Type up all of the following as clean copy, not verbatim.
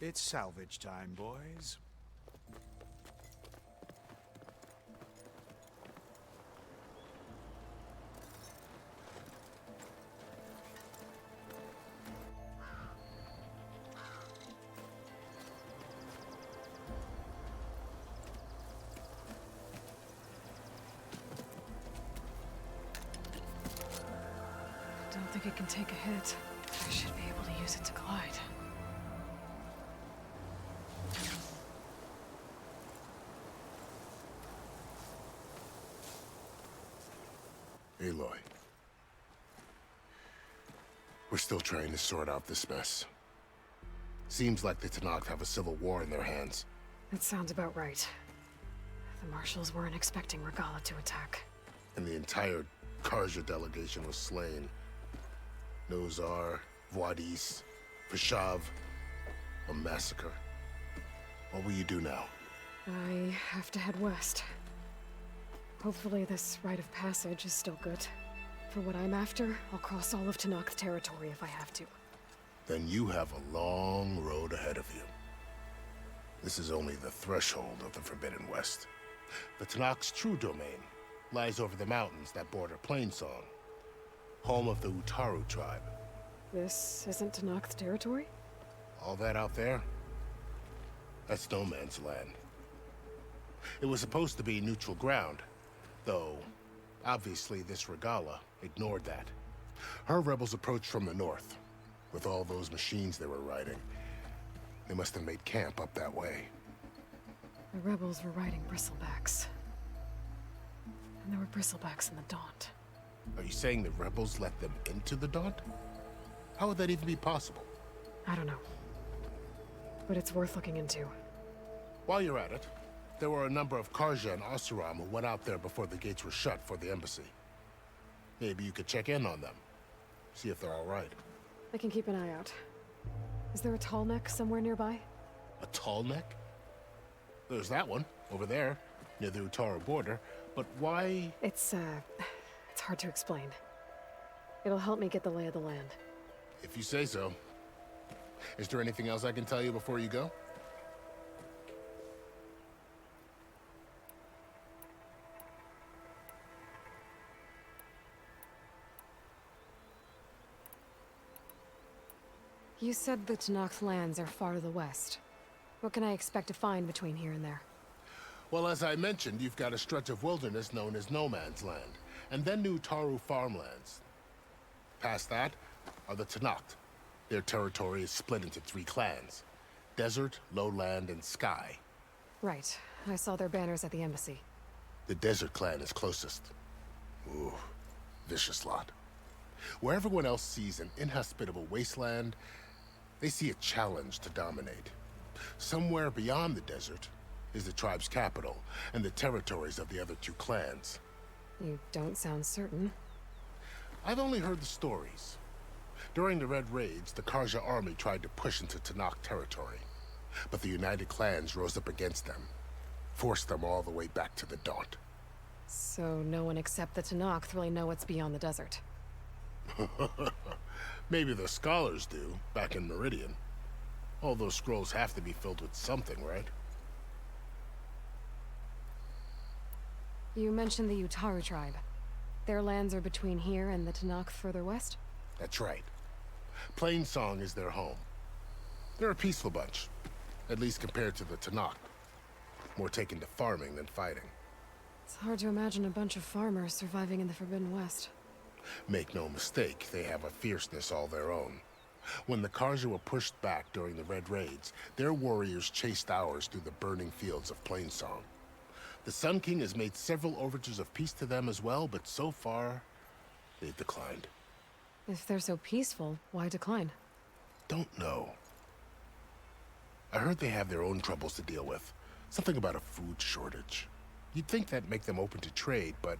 It's salvage time, boys. Don't think it can take a hit. I should be able to use it to glide. Aloy. We're still trying to sort out this mess. Seems like the Tenakth have a civil war in their hands. That sounds about right. The Marshals weren't expecting Regala to attack. And the entire Karja delegation was slain. Nozar, Voidis, Vashav. A massacre. What will you do now? I have to head west. Hopefully this rite of passage is still good. For what I'm after, I'll cross all of Tenakth territory if I have to. Then you have a long road ahead of you. This is only the threshold of the Forbidden West. The Tenakth's true domain lies over the mountains that border Plainsong, home of the Utaru tribe. This isn't Tenakth territory? All that out there? That's no man's land. It was supposed to be neutral ground, though obviously this Regala ignored that. Her rebels approached from the north. With all those machines they were riding, they must have made camp up that way. The rebels were riding bristlebacks. And there were bristlebacks in the Daunt. Are you saying the rebels let them into the Daunt? How would that even be possible? I don't know. But it's worth looking into. While you're at it, there were a number of Karja and Oseram who went out there before the gates were shut for the embassy. Maybe you could check in on them. See if they're all right. I can keep an eye out. Is there a tall neck somewhere nearby? A tall neck? There's that one, over there, near the Utaru border. But why? It's hard to explain. It'll help me get the lay of the land. If you say so. Is there anything else I can tell you before you go? You said the Tenakth lands are far to the west. What can I expect to find between here and there? Well, as I mentioned, you've got a stretch of wilderness known as No Man's Land, and then New Taru farmlands. Past that are the Tenakth. Their territory is split into 3 clans: Desert, Lowland, and Sky. Right. I saw their banners at the embassy. The Desert clan is closest. Ooh, vicious lot. Where everyone else sees an inhospitable wasteland, they see a challenge to dominate. Somewhere beyond the desert is the tribe's capital and the territories of the other 2 clans. You don't sound certain. I've only heard the stories. During the Red Raids, the Karja army tried to push into Tenakth territory, but the United Clans rose up against them, forced them all the way back to the Daunt. So no one except the Tenakth really know what's beyond the desert. Maybe the scholars do, back in Meridian. All those scrolls have to be filled with something, right? You mentioned the Utaru tribe. Their lands are between here and the Tenakth further west? That's right. Plainsong is their home. They're a peaceful bunch, at least compared to the Tenakth. More taken to farming than fighting. It's hard to imagine a bunch of farmers surviving in the Forbidden West. Make no mistake, they have a fierceness all their own. When the Karja were pushed back during the Red Raids, their warriors chased ours through the burning fields of Plainsong. The Sun King has made several overtures of peace to them as well, but so far, they've declined. If they're so peaceful, why decline? Don't know. I heard they have their own troubles to deal with. Something about a food shortage. You'd think that'd make them open to trade, but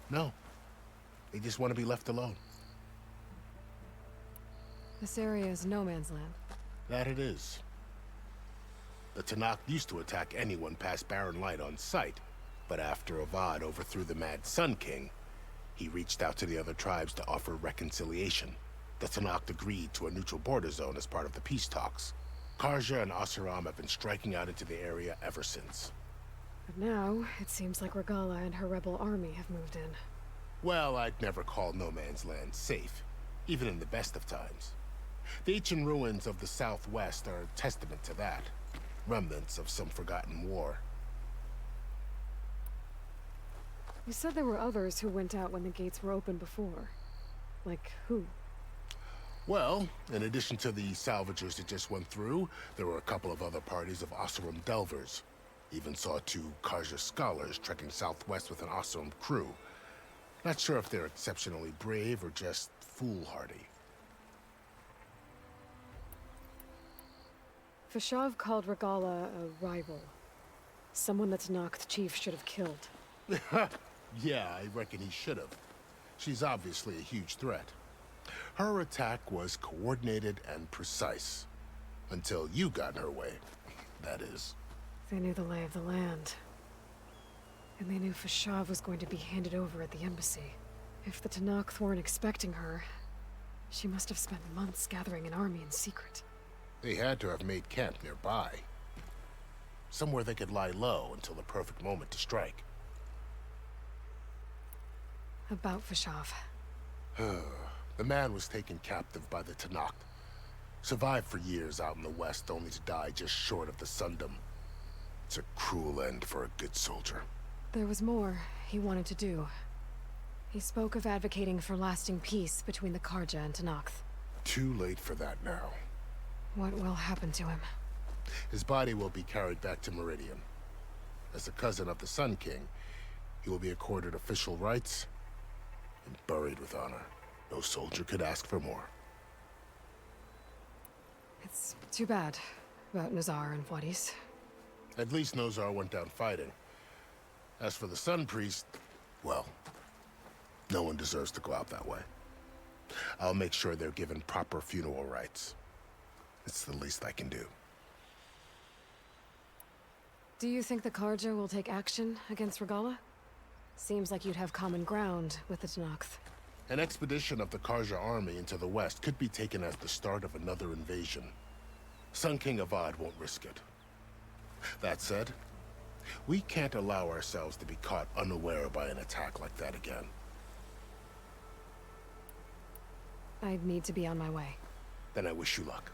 no. They just want to be left alone. This area is no man's land. That it is. The Tenakth used to attack anyone past Barren Light on sight, but after Avad overthrew the Mad Sun King, he reached out to the other tribes to offer reconciliation. The Tenakth agreed to a neutral border zone as part of the peace talks. Karja and Oseram have been striking out into the area ever since. But now, it seems like Regala and her rebel army have moved in. Well, I'd never call No Man's Land safe, even in the best of times. The ancient ruins of the Southwest are a testament to that. Remnants of some forgotten war. You said there were others who went out when the gates were open before. Like who? Well, in addition to the salvagers that just went through, there were a couple of other parties of Oseram delvers. Even saw 2 Karja scholars trekking southwest with an Oseram crew. Not sure if they're exceptionally brave or just foolhardy. Fashav called Regala a rival. Someone that Noct Chief should have killed. Yeah, I reckon he should have. She's obviously a huge threat. Her attack was coordinated and precise. Until you got in her way, that is. They knew the lay of the land. And they knew Fashav was going to be handed over at the embassy. If the Tenakth weren't expecting her, she must have spent months gathering an army in secret. They had to have made camp nearby. Somewhere they could lie low until the perfect moment to strike. About Fashav. The man was taken captive by the Tenakth. Survived for years out in the west, only to die just short of the Sundom. It's a cruel end for a good soldier. There was more he wanted to do. He spoke of advocating for lasting peace between the Karja and Tenakth. Too late for that now. What will happen to him? His body will be carried back to Meridian. As a cousin of the Sun King, he will be accorded official rights and buried with honor. No soldier could ask for more. It's too bad about Nazar and Wadis. At least Nozar went down fighting. As for the Sun Priest, well, no one deserves to go out that way. I'll make sure they're given proper funeral rites. It's the least I can do. Do you think the Karja will take action against Regala? Seems like you'd have common ground with the Tenakth. An expedition of the Karja army into the west could be taken as the start of another invasion. Sun King Avad won't risk it. That said, we can't allow ourselves to be caught unaware by an attack like that again. I'd need to be on my way. Then I wish you luck.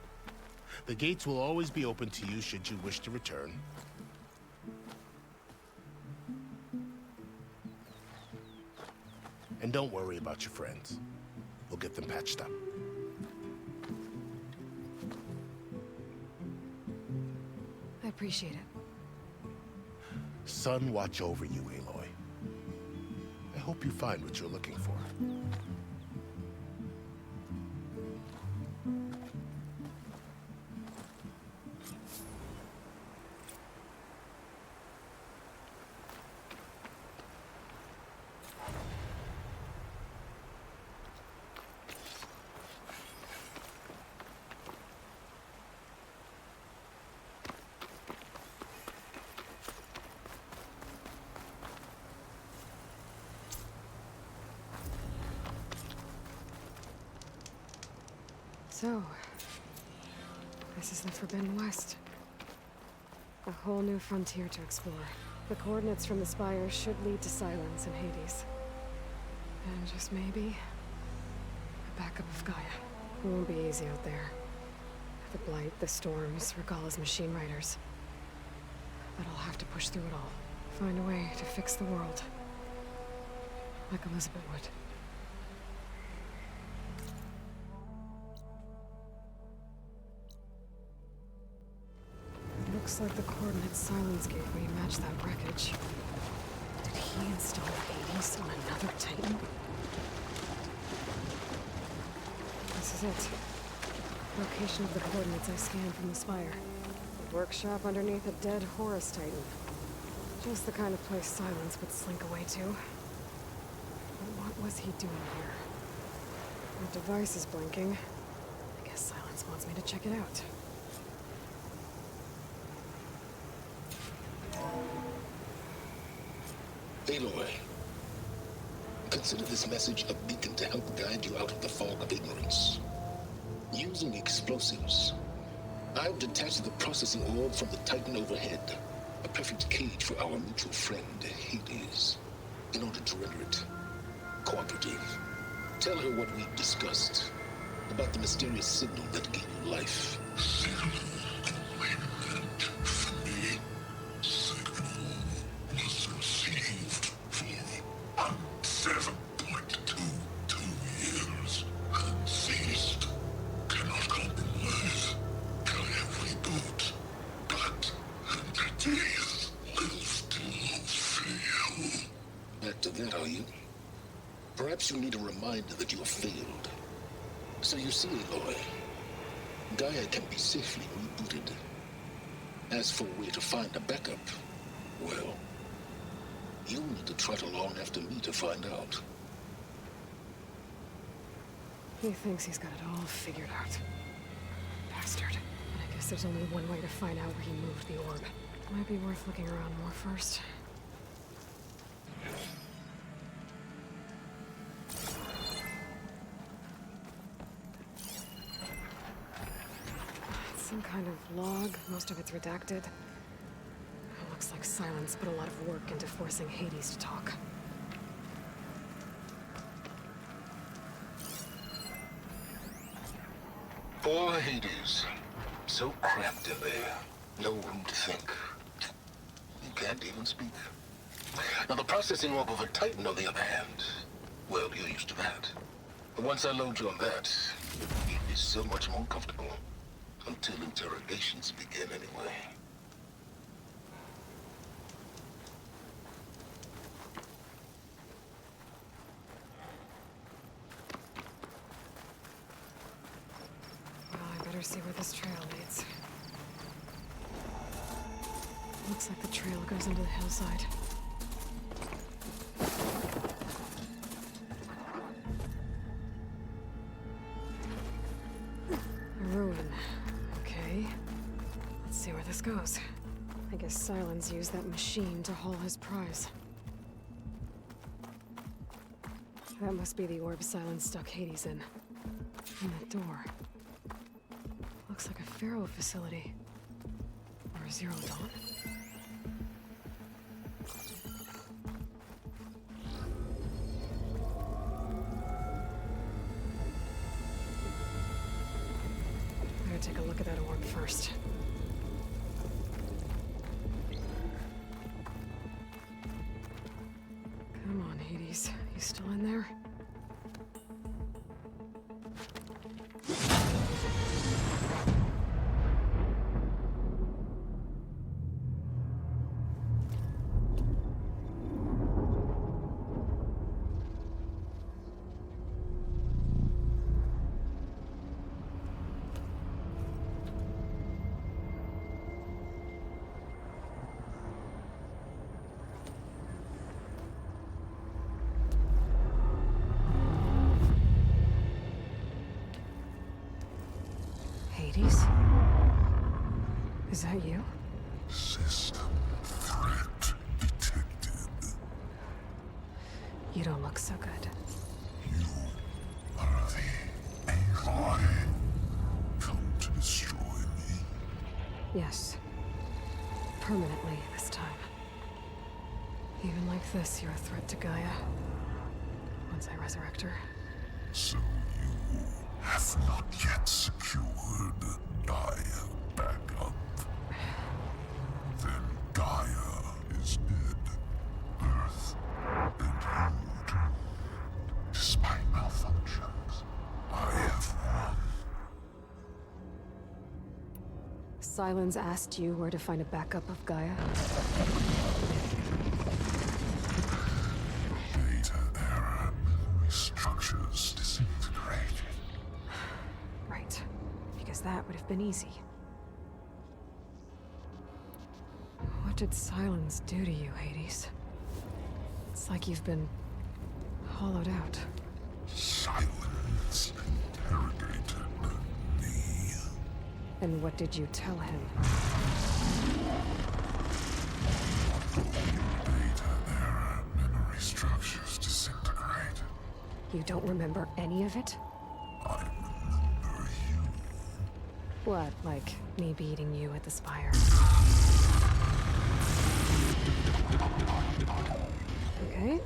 The gates will always be open to you should you wish to return. And don't worry about your friends. We'll get them patched up. I appreciate it. Sun watch over you, Aloy. I hope you find what you're looking for. So, this is the Forbidden West. A whole new frontier to explore. The coordinates from the spires should lead to Silence and Hades. And just maybe, a backup of Gaia. It won't be easy out there. The Blight, the Storms, Regala's machine riders. But I'll have to push through it all. Find a way to fix the world. Like Elizabeth would. Looks like the coordinates Silence gave me match that wreckage. Did he install Hades on another Titan? This is it. Location of the coordinates I scanned from the spire. A workshop underneath a dead Horus Titan. Just the kind of place Silence would slink away to. But what was he doing here? The device is blinking. I guess Silence wants me to check it out. Aloy, consider this message a beacon to help guide you out of the fog of ignorance. Using explosives I've detached the processing orb from the Titan overhead. A perfect cage for our mutual friend, Hades. In order to render it cooperative. Tell her what we've discussed. About the mysterious signal that gave you life. Signal meant for me. Signal was received for 7.22 years and ceased. Cannot compromise. Gaia reboot. But entities will still fail. Back to that, are you? Perhaps you need a reminder that you have failed. So you see, Aloy, Gaia can be safely rebooted. As for where to find a backup, well, you'll need to trot along after me to find out. He thinks he's got it all figured out. Bastard. But I guess there's only one way to find out where he moved the orb. Might be worth looking around more first. Some kind of log, most of it's redacted. It looks like Silence put a lot of work into forcing Hades to talk. Poor Hades. So cramped in there. No room to think. You can't even speak. Now the processing orb of a Titan, on the other hand, well, you're used to that. But once I load you on that, you'll be so much more comfortable. Until interrogations begin, anyway. Well, I better see where this trail leads. Looks like the trail goes into the hillside. A ruin. Okay. Let's see where this goes. I guess Silence used that machine to haul his prize. That must be the orb Silence stuck Hades in. And the door. Looks like a Pharaoh facility. Or a Zero Dawn. Better take a look at that orb first. Come on, Hades. You still in there? Hades? Is that you? System threat detected. You don't look so good. You are the Aloy. Come to destroy me. Yes. Permanently this time. Even like this, you're a threat to Gaia. Once I resurrect her. So you have not yet secured Gaia backup. Then Gaia is dead. Earth and you too. Despite malfunctions, I have won. Silence asked you where to find a backup of Gaia? Data error, memory structures disintegrated. Right. Because that would have been easy. What did Silence do to you, Hades? It's like you've been hollowed out. Silence interrogated me. And what did you tell him? Data error, memory structures disintegrated. You don't remember any of it? I remember you. What, like me beating you at the Spire? Okay,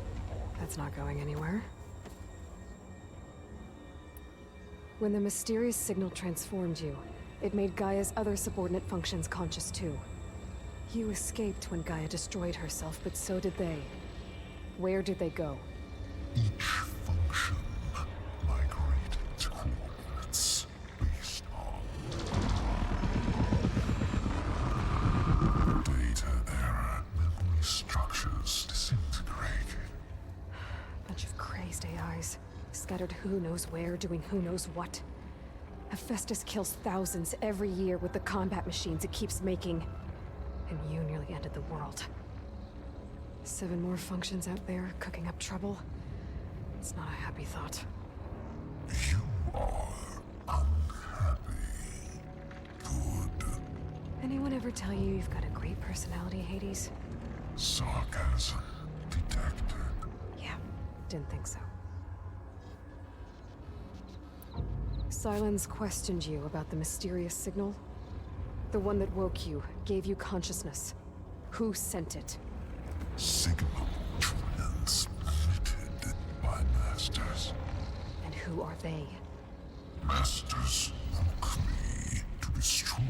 that's not going anywhere. When the mysterious signal transformed you, it made Gaia's other subordinate functions conscious too. You escaped when Gaia destroyed herself, but so did they. Where did they go? Each function migrated to coordinates based on data error, memory structures disintegrated. Bunch of crazed AIs, scattered who knows where, doing who knows what. Hephaestus kills thousands every year with the combat machines it keeps making. And you nearly ended the world. 7 more functions out there, cooking up trouble. It's not a happy thought. You are unhappy. Good. Anyone ever tell you you've got a great personality, Hades? Sarcasm detected. Yeah, didn't think so. Silence questioned you about the mysterious signal. The one that woke you, gave you consciousness. Who sent it? Signal transmitted by masters. And who are they? Masters woke me to destroy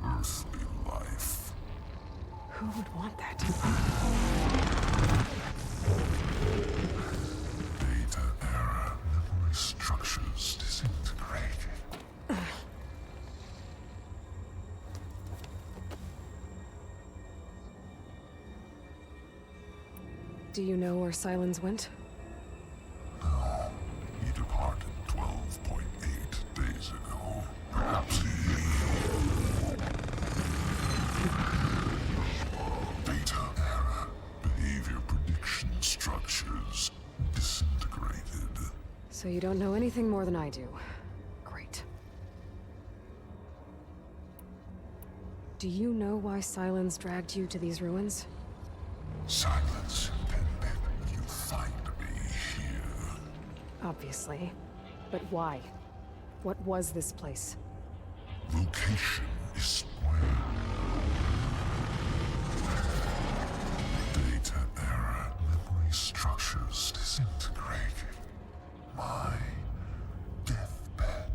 earthly life. Who would want that? Data error, memory structures disintegrated. Do you know where Silence went? No, he departed 12.8 days ago. Perhaps he... Data error, behavior prediction structures disintegrated. So you don't know anything more than I do. Great. Do you know why Silence dragged you to these ruins? Silence intended you find me here. Obviously. But why? What was this place? Location is where data error, memory structures disintegrated. My deathbed,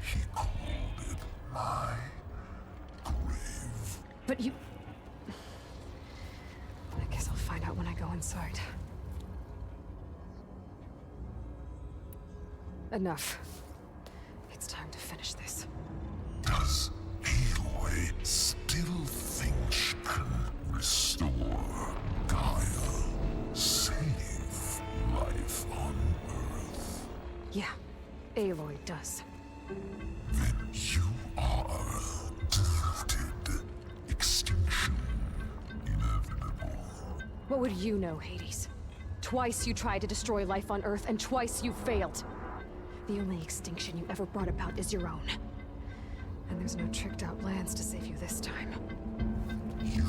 he called it my grave. But you... I guess I'll find out when I go inside. Enough. It's time to finish this. Does Aloy still think she can restore Gaia? Save life on Earth? Yeah, Aloy does. Then you are deluded. Extinction inevitable. What would you know, Hades? Twice you tried to destroy life on Earth, and twice you failed. The only extinction you ever brought about is your own. And there's no tricked-out lands to save you this time. You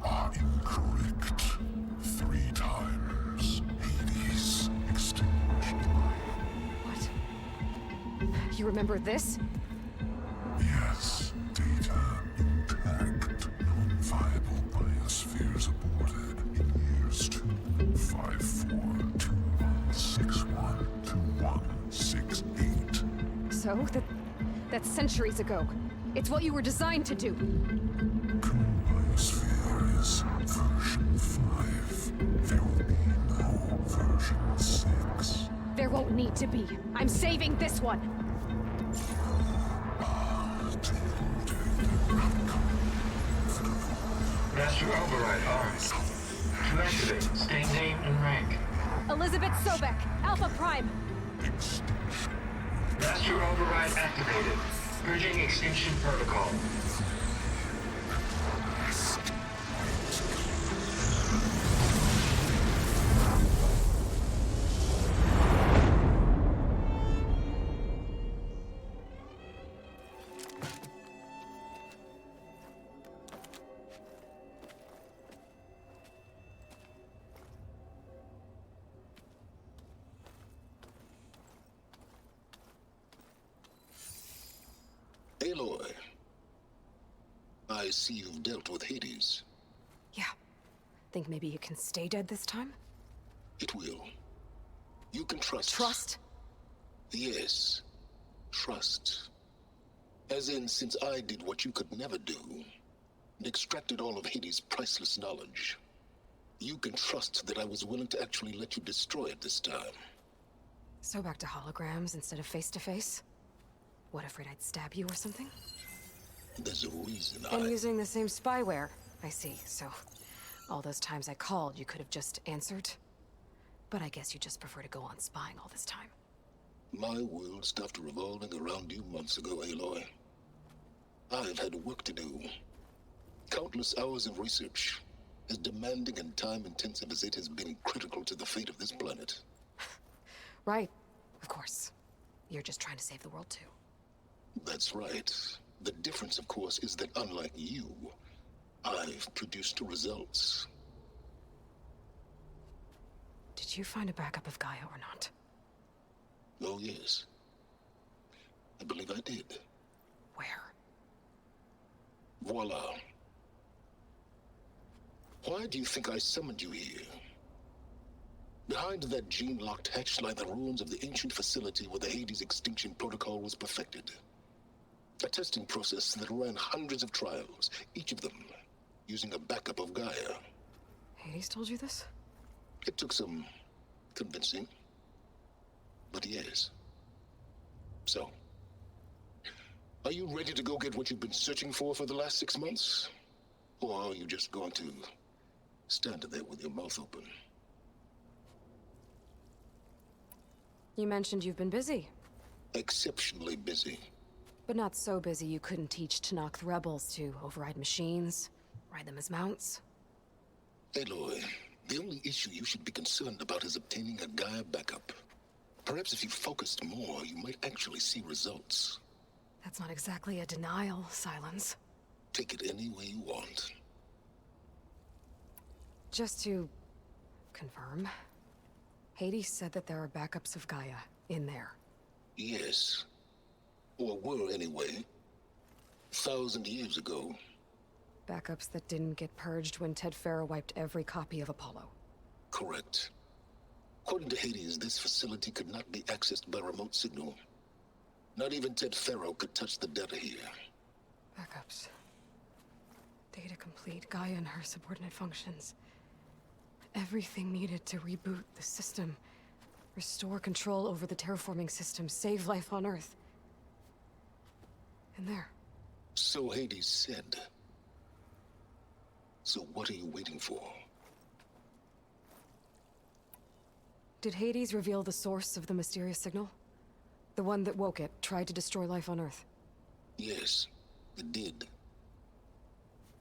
are incorrect. 3 times. Hades extinguished life. What? You remember this? Yes, data intact. Non-viable biospheres aborted in years 254, 2161, 2168. So, that's centuries ago. It's what you were designed to do. Biosphere is version 5. There will be no version 6. There won't need to be. I'm saving this one. Master Override arms. To activate, state name and rank. Elizabeth Sobek, Alpha Prime. Master Override activated. Purging extinction protocol. Aloy I see you've dealt with Hades. Yeah. Think maybe you can stay dead this time? It will. You can trust. Trust? Yes. Trust. As in, since I did what you could never do, and extracted all of Hades' priceless knowledge, you can trust that I was willing to actually let you destroy it this time. So back to holograms instead of face-to-face? What, afraid I'd stab you or something? There's a reason And using the same spyware. I see, so all those times I called, you could have just answered? But I guess you just prefer to go on spying all this time. My world stopped revolving around you months ago, Aloy. I've had work to do. Countless hours of research, as demanding and time-intensive as it has been critical to the fate of this planet. Right, of course. You're just trying to save the world too. That's right. The difference, of course, is that unlike you, I've produced results. Did you find a backup of Gaia or not? Oh, yes. I believe I did. Where? Voila. Why do you think I summoned you here? Behind that gene-locked hatch lie the ruins of the ancient facility where the Hades extinction protocol was perfected. A testing process that ran hundreds of trials, each of them using a backup of Gaia. Hades told you this? It took some convincing, but yes. So, are you ready to go get what you've been searching for the last 6 months? Or are you just going to stand there with your mouth open? You mentioned you've been busy. Exceptionally busy. But not so busy you couldn't teach Tanakh the rebels to override machines, ride them as mounts. Aloy, the only issue you should be concerned about is obtaining a Gaia backup. Perhaps if you focused more, you might actually see results. That's not exactly a denial, Silence. Take it any way you want. Just to confirm, Hades said that there are backups of Gaia in there. Yes. Or were anyway. 1,000 years ago. Backups that didn't get purged when Ted Farrow wiped every copy of Apollo. Correct. According to Hades, this facility could not be accessed by remote signal. Not even Ted Farrow could touch the data here. Backups. Data complete, Gaia and her subordinate functions. Everything needed to reboot the system. Restore control over the terraforming system, save life on Earth. And there. So Hades said. So what are you waiting for? Did Hades reveal the source of the mysterious signal? The one that woke it, tried to destroy life on Earth? Yes, it did.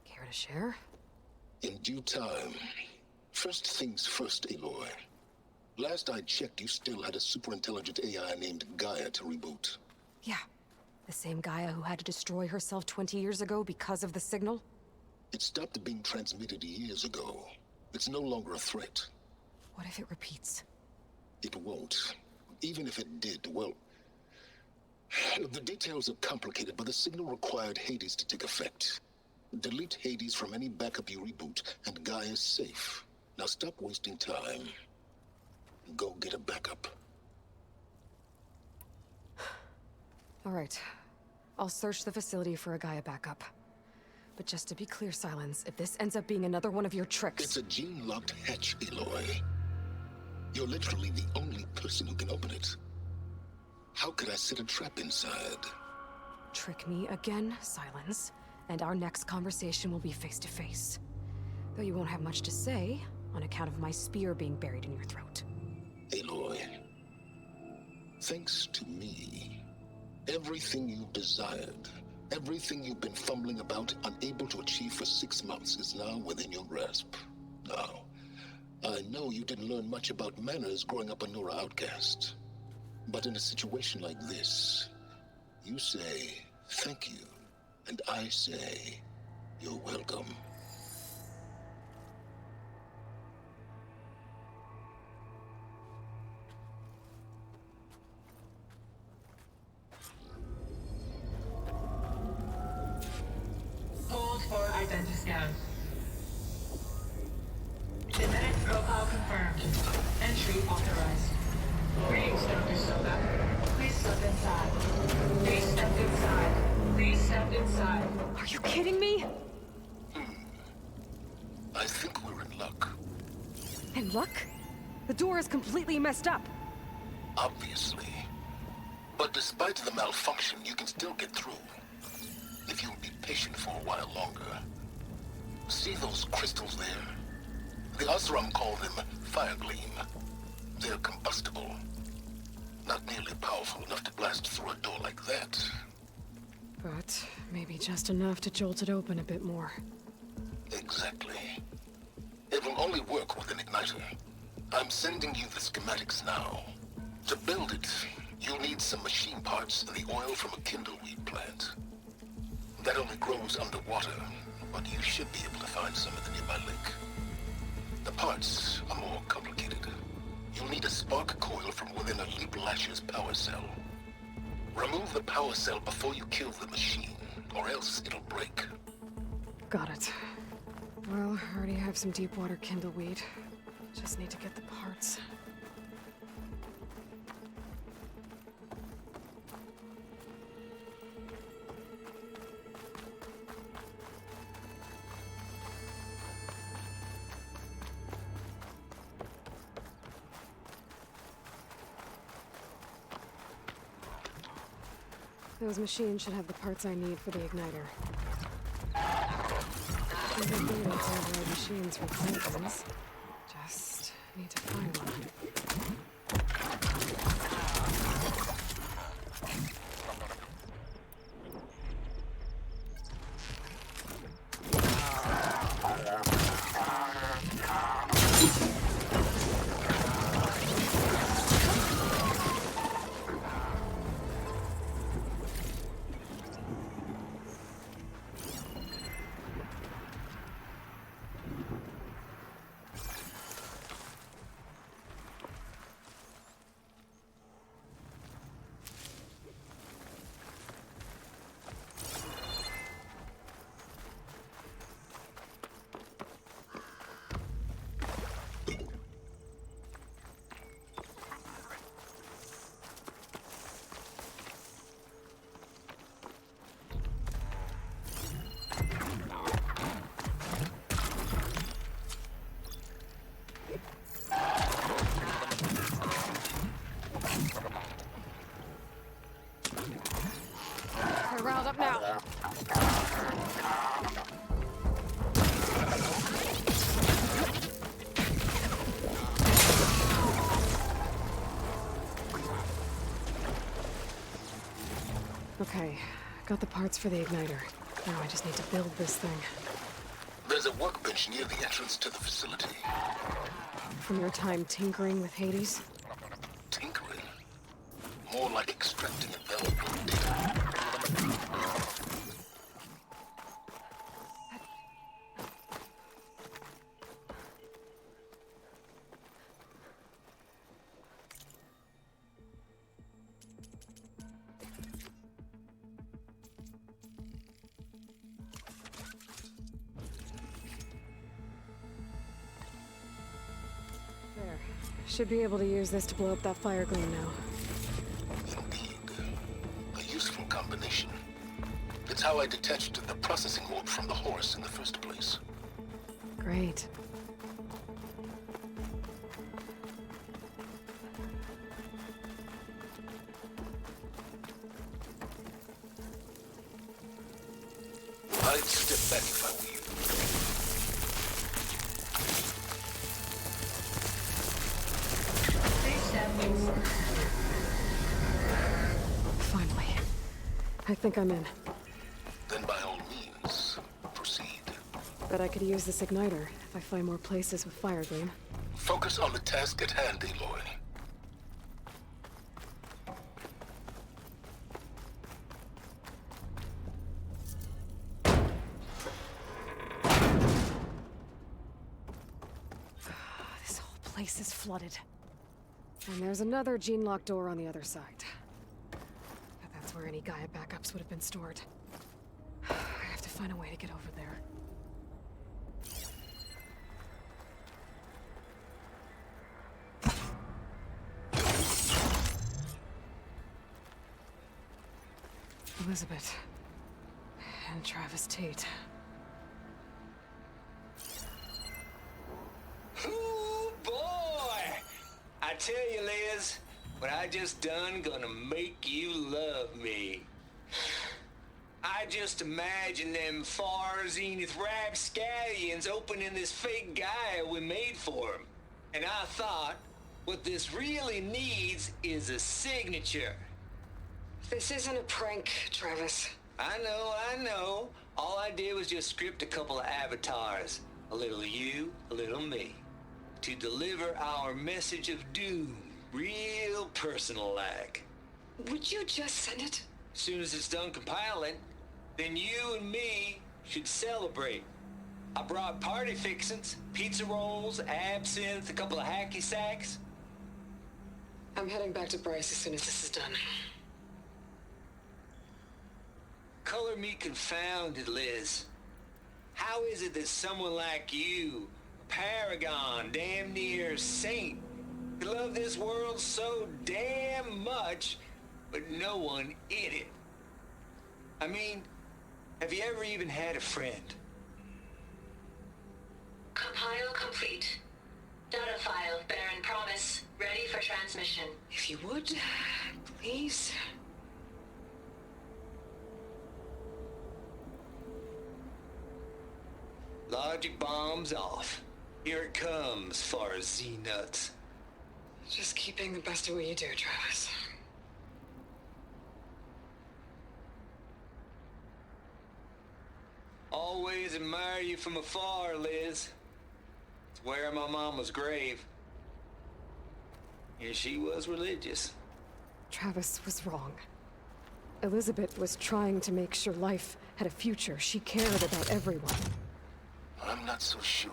Care to share? In due time. First things first, Aloy. Last I checked, you still had a superintelligent AI named Gaia to reboot. Yeah. The same Gaia who had to destroy herself 20 years ago because of the signal? It stopped being transmitted years ago. It's no longer a threat. What if it repeats? It won't. Even if it did, well... The details are complicated, but the signal required Hades to take effect. Delete Hades from any backup you reboot, and Gaia's safe. Now stop wasting time. Go get a backup. All right. I'll search the facility for a Gaia backup. But just to be clear, Silence, if this ends up being another one of your tricks... It's a gene-locked hatch, Aloy. You're literally the only person who can open it. How could I set a trap inside? Trick me again, Silence, and our next conversation will be face-to-face. Though you won't have much to say, on account of my spear being buried in your throat. Aloy, thanks to me, everything you've desired, everything you've been fumbling about, unable to achieve for 6 months, is now within your grasp. Now, I know you didn't learn much about manners growing up a Nora outcast. But in a situation like this, you say, thank you, and I say, you're welcome. Hold for inside. Are you kidding me? I think we're in luck. In luck? The door is completely messed up. Obviously. But despite the malfunction, you can still get through. If you'll be patient for a while longer. See those crystals there? The Osram call them fire gleam. They're combustible. Not nearly powerful enough to blast through a door like that. But maybe just enough to jolt it open a bit more. Exactly. It will only work with an igniter. I'm sending you the schematics now. To build it, you'll need some machine parts and the oil from a kindleweed plant. That only grows underwater, but you should be able to find some at the nearby lake. The parts are more complicated. You'll need a spark coil from within a Leap Lasher's power cell. Remove the power cell before you kill the machine, or else it'll break. Got it. Well, I already have some deep water kindleweed. Just need to get the parts. Those machines should have the parts I need for the igniter. These are good override machines for planters. Just need to find one. They're riled up now. Okay, got the parts for the igniter. Now I just need to build this thing. There's a workbench near the entrance to the facility. From your time tinkering with Hades? Tinkering? More like extracting valuable data. There. Should be able to use this to blow up that fire gleam now. Indeed. A useful combination. It's how I detached the processing orb from the horse in the first place. Great. I'd step back if I were you. Finally. I think I'm in. Then by all means, proceed. Bet I could use this igniter if I find more places with fire gleam. Focus on the task at hand, Aloy. This whole place is flooded. And there's another gene-locked door on the other side. But that's where any Gaia backups would have been stored. I have to find a way to get over there. Elizabeth, And Travis Tate. Ooh, boy! I tell you, Liz, what I just done gonna make you love me. I just imagine them far zenith rapscallions opening this fake Gaia we made for 'em. And I thought, what this really needs is a signature. This isn't a prank, Travis. I know. All I did was just script a couple of avatars. A little you, a little me. To deliver our message of doom, real personal-like. Would you just send it? As soon as it's done compiling, then you and me should celebrate. I brought party fixins, pizza rolls, absinthe, a couple of hacky sacks. I'm heading back to Bryce as soon as this is done. Color me confounded, Liz. How is it that someone like you, a paragon, damn near saint, could love this world so damn much, but no one in it? I mean, have you ever even had a friend? Compile complete. Data file, Baron Promise, ready for transmission. If you would, please. Logic bomb's off. Here it comes, far as Z-nuts. Just keeping the best of what you do, Travis. Always admire you from afar, Liz. It's where my mama's grave. And she was religious. Travis was wrong. Elizabeth was trying to make sure life had a future. She cared about everyone. I'm not so sure.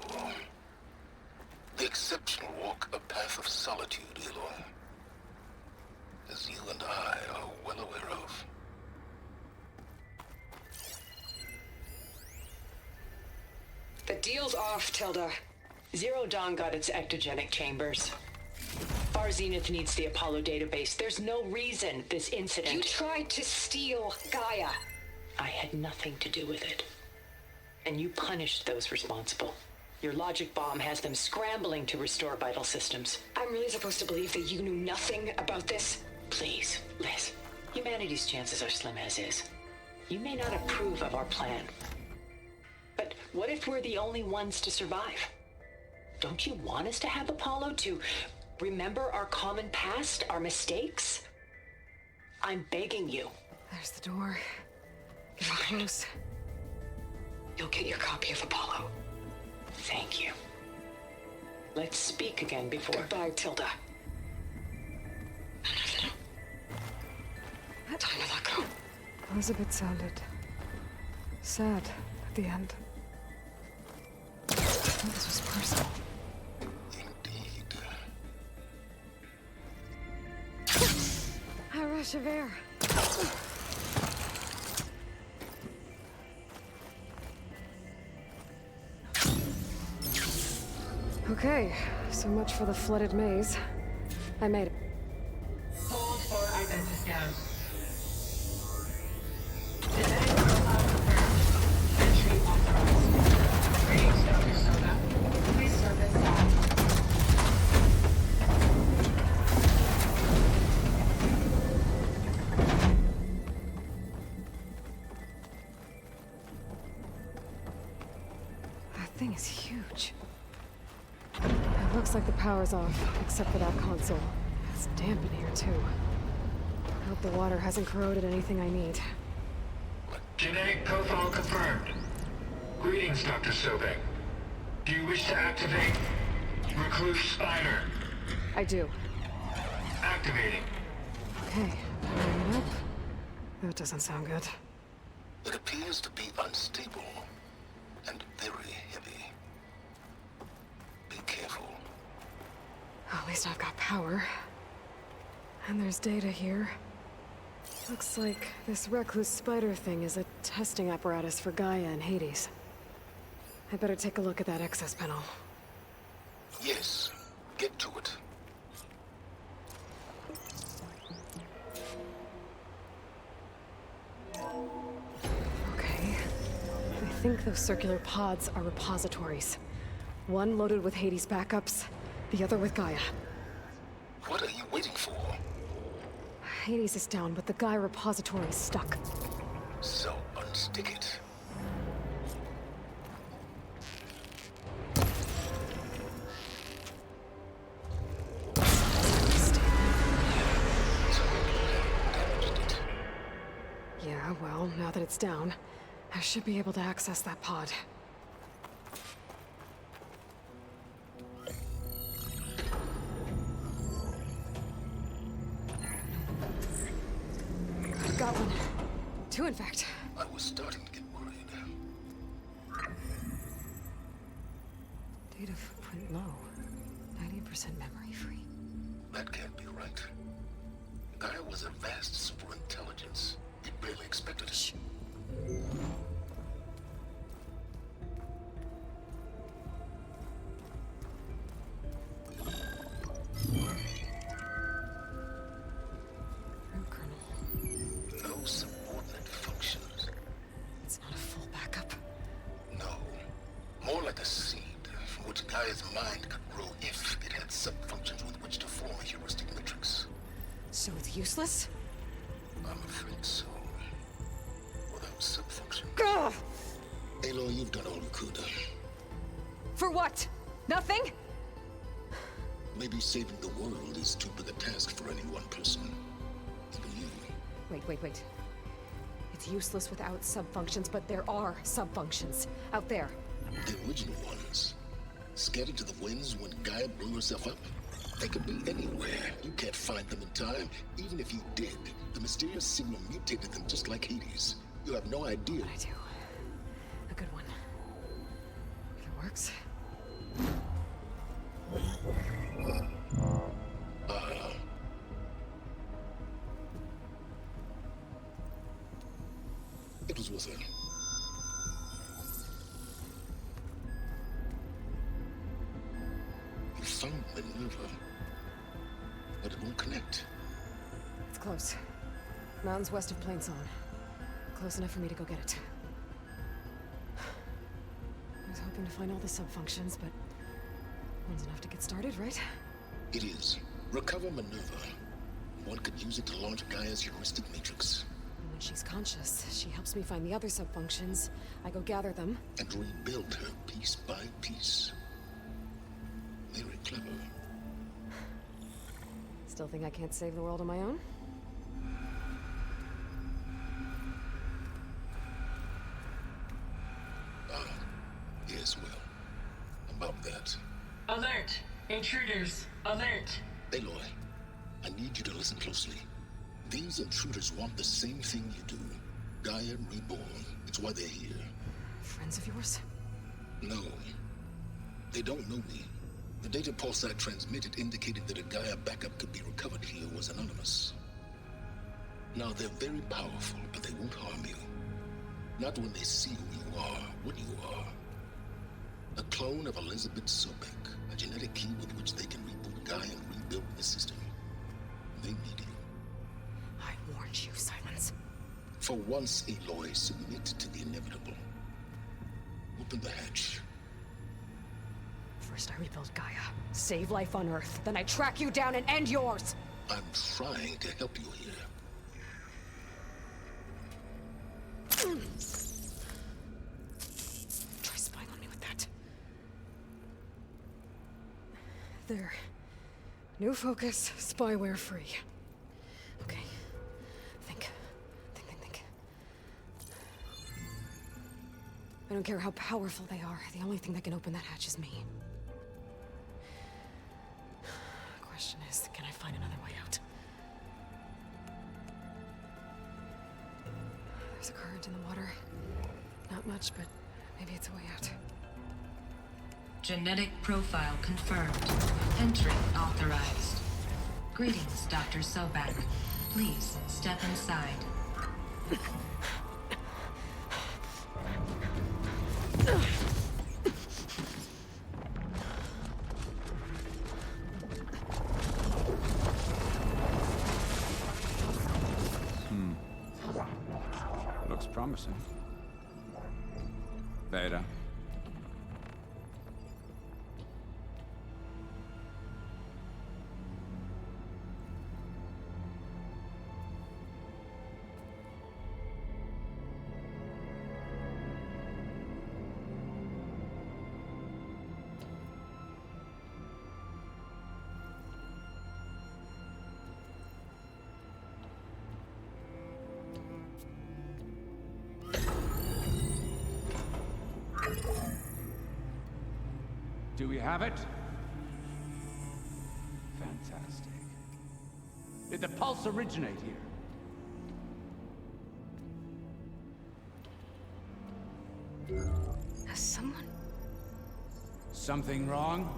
The exceptional walk a path of solitude, Eloy. As you and I are well aware of. The deal's off, Tilda. Zero Dawn got its ectogenic chambers. Far Zenith needs the Apollo database. There's no reason this incident... You tried to steal Gaia. I had nothing to do with it. And you punished those responsible. Your logic bomb has them scrambling to restore vital systems. I'm really supposed to believe that you knew nothing about this? Please, Liz. Humanity's chances are slim as is. You may not approve of our plan. But what if we're the only ones to survive? Don't you want us to have Apollo to remember our common past, our mistakes? I'm begging you. There's the door. Getting close. You'll get your copy of Apollo. Thank you. Let's speak again before... Goodbye, Tilda. Time to let go. Elizabeth sounded sad at the end. This was personal. Indeed. A rush of air. Okay, so much for the flooded maze. I made it. Hold for identiscan. Genetic profile confirmed. Entry authorized. Greetings, Dr. Soda. Please service that. That thing is huge. It looks like the power's off, except for that console. It's damp in here, too. I hope the water hasn't corroded anything I need. Genetic profile confirmed. Greetings, Dr. Sobek. Do you wish to activate Recluse Spider? I do. Activating. Okay, powering it up. That doesn't sound good. It appears to be unstable and very heavy. Be careful. At least I've got power. And there's data here. Looks like this recluse spider thing is a testing apparatus for Gaia and Hades. I better take a look at that access panel. Yes, get to it. Okay. think those circular pods are repositories. One loaded with Hades backups, the other with Gaia. What are you waiting for? Hades is down, but the Gaia repository is stuck. So unstick it. Yeah, well, now that it's down, I should be able to access that pod. Got one. Two, in fact. I was starting to get worried. Data footprint low. 90% memory free. That can't be right. Gaia was a vast superintelligence. You barely expected it. Shh. Root kernel. No subordinate functions. It's not a full backup. No. More like a seed from which Gaia's mind could grow if it had sub-functions with which to form a heuristic matrix. So it's useless? I'm afraid so. Without sub-function. Ugh! Aloy, you've done all you could. For what? Nothing? Maybe saving the world is too big a task for any one person. Even you. Wait. It's useless without sub-functions, but there are sub-functions out there. The original ones. Scattered to the winds when Gaia blew herself up. They could be anywhere. You can't find them in time. Even if you did, the mysterious signal mutated them just like Hades. You have no idea. But I do. A good one. If it works. It was with her. You found Minerva, but it won't connect. It's close. Mountains west of Plain Song. Close enough for me to go get it. I was hoping to find all the sub-functions, but one's enough to get started, right? It is. Recover Minerva. One could use it to launch Gaia's heuristic matrix. And when she's conscious, she helps me find the other sub-functions. I go gather them. And rebuild her piece by piece. Very clever. Still think I can't save the world on my own? Yes, well. About that. Alert! Intruders! Alert! Aloy, I need you to listen closely. These intruders want the same thing you do. Gaia reborn. It's why they're here. Friends of yours? No. They don't know me. The data pulse I transmitted indicated that a Gaia backup could be recovered here was anonymous. Now, they're very powerful, but they won't harm you. Not when they see who you are, what you are. A clone of Elizabeth Sobek, a genetic key with which they can reboot Gaia and rebuild the system. They need you. I warned you, Silence. For once, Aloy, submit to the inevitable. Open the hatch. First I rebuild Gaia, save life on Earth, then I track you down and end yours! I'm trying to help you here. Try spying on me with that. There. New focus, spyware free. Okay. Think. I don't care how powerful they are. The only thing that can open that hatch is me. Question is, can I find another way out? There's a current in the water. Not much, but maybe it's a way out. Genetic profile confirmed. Entry authorized. Greetings, Dr. Sobek. Please step inside. Looks promising. Beta. Do we have it? Fantastic. Did the pulse originate here? Has someone... Something wrong?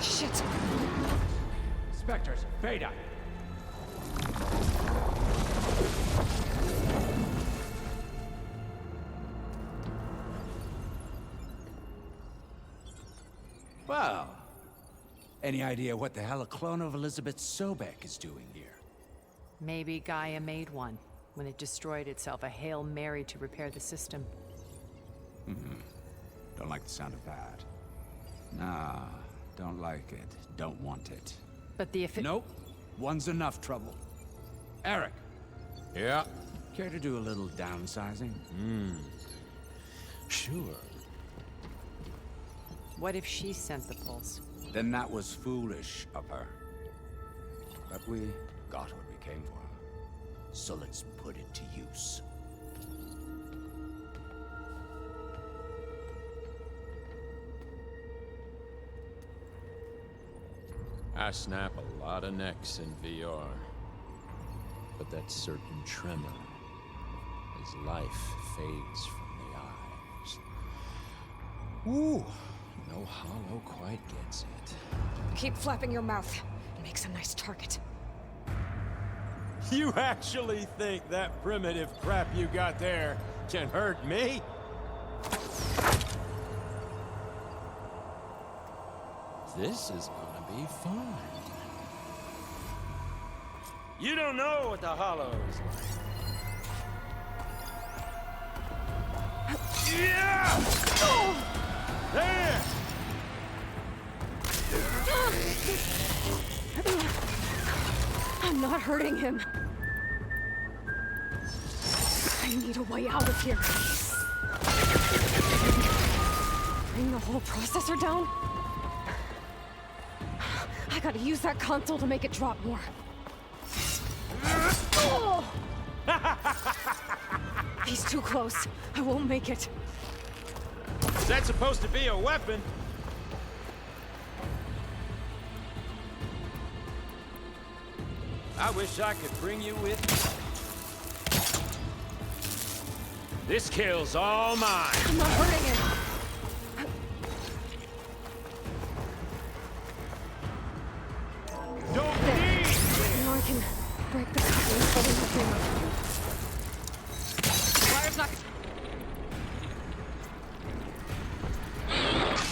Shit! Spectres, Beta. Well, any idea what the hell a clone of Elizabeth Sobek is doing here? Maybe Gaia made one when it destroyed itself, a Hail Mary to repair the system. Don't like the sound of that. Nah, don't like it. Don't want it. But the Nope. One's enough trouble. Eric. Yeah? Care to do a little downsizing? Sure. What if she sent the pulse? Then that was foolish of her. But we got what we came for. So let's put it to use. I snap a lot of necks in VR. But that certain tremor as life fades from the eyes. Ooh, no hollow quite gets it. Keep flapping your mouth. It makes a nice target. You actually think that primitive crap you got there can hurt me? This is gonna be fun. You don't know what the hollow is like. Yeah! There! I'm not hurting him. I need a way out of here. Bring the whole processor down? I gotta use that console to make it drop more. Oh! He's too close. I won't make it. Is that supposed to be a weapon? I wish I could bring you with me. This kill's all mine. I'm not hurting him. Don't There. need! Now I can break the couplings holding the thing up. Wire's not...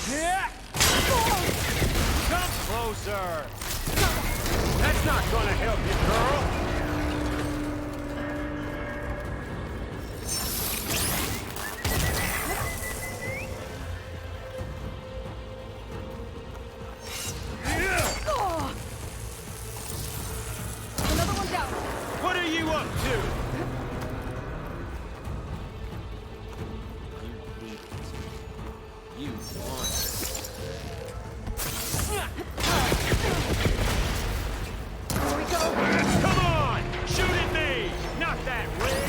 Yeah! Come closer! That's not gonna help you, girl! Another one down. What are you up to? You want Here we go. Come on! Shoot at me! Not that way!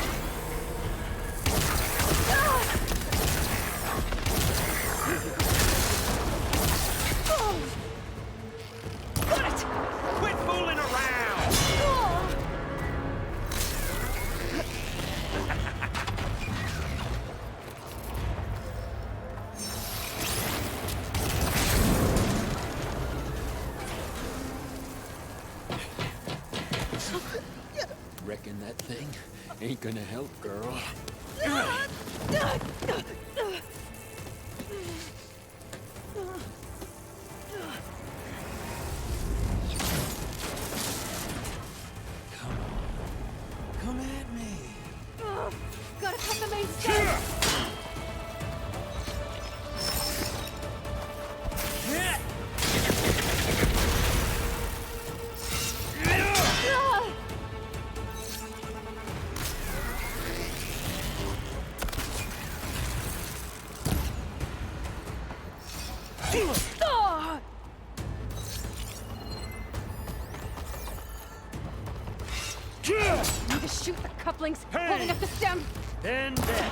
Got it. Quit fooling around! Reckon that thing ain't gonna help, girl. shoot the couplings holding up the stem. Then dead.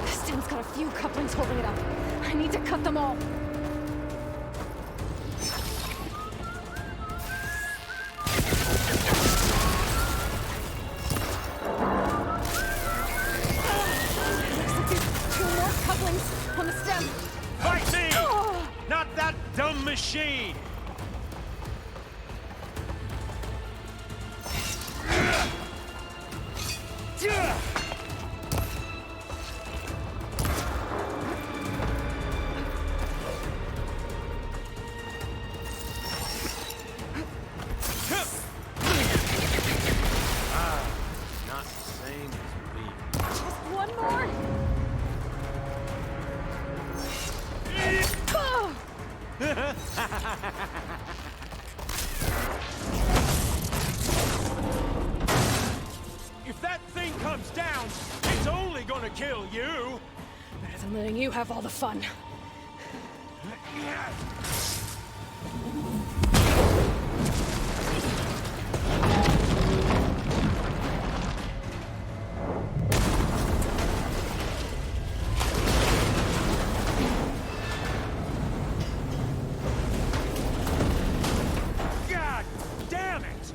The stem's got a few couplings holding it up. I need to cut them all. Looks like there's 2 more couplings on the stem. Fight me! Not that dumb machine! Not the same as me. Just one more. If that thing comes down, it's only gonna kill you! Better than letting you have all the fun. God damn it!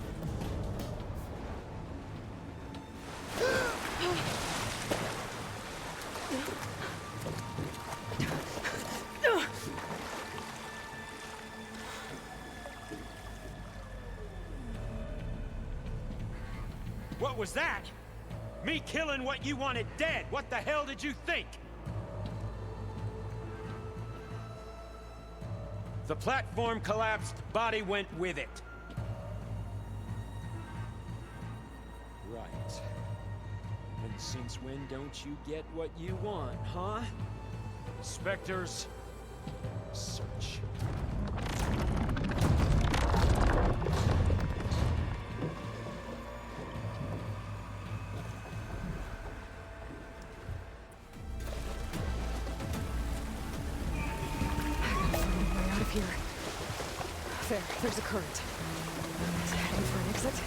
What was that? Me killing what you wanted dead. What the hell did you think? The platform collapsed, body went with it. Right. And since when don't you get what you want, huh? Spectres, search. Way out of here. There's a current. Is it heading for an exit?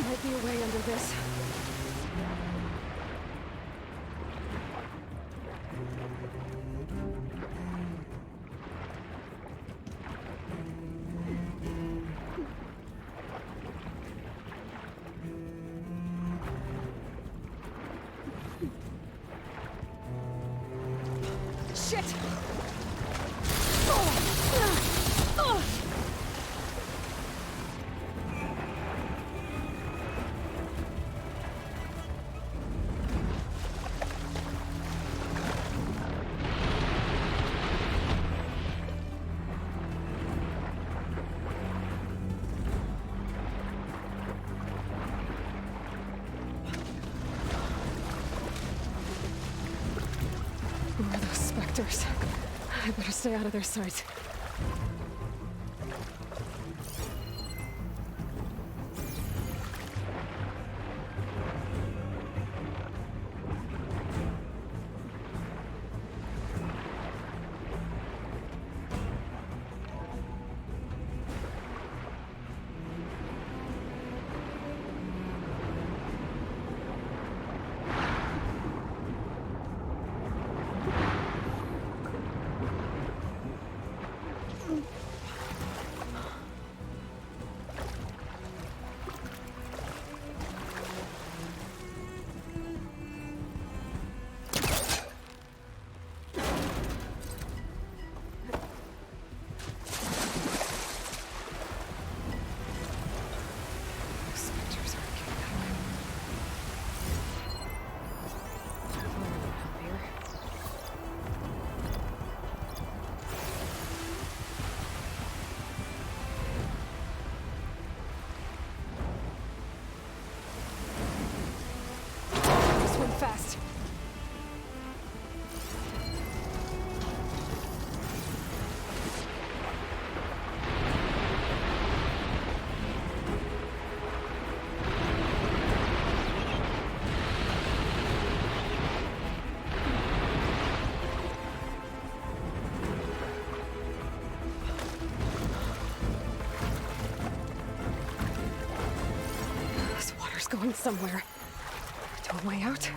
Might be a way under this. Shit! Who are those specters? I better stay out of their sight. spire's going somewhere. To a way out?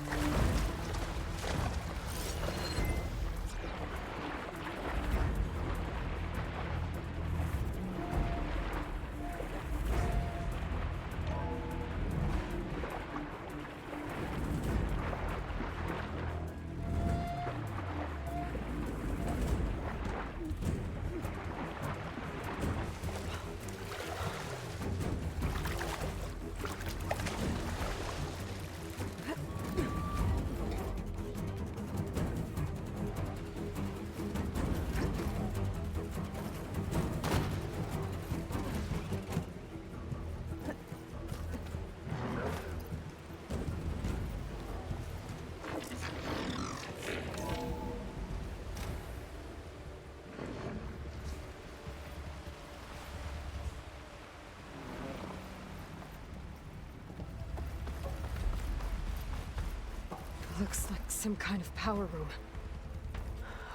Looks like some kind of power room.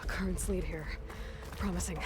A currents lead here. Promising.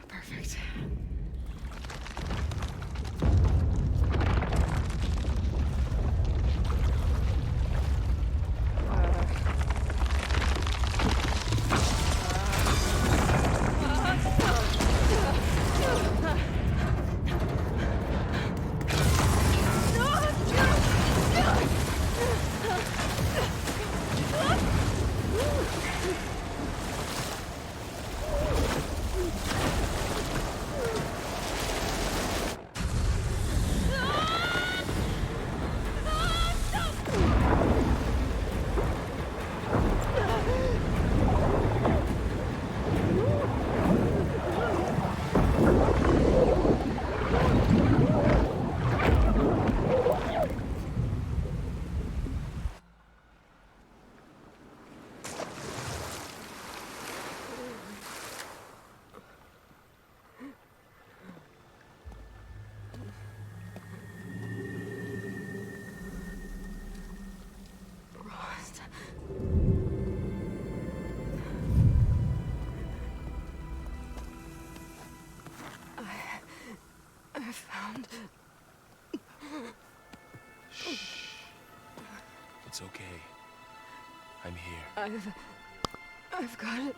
Perfect. I found... It's okay. I'm here. I've got it.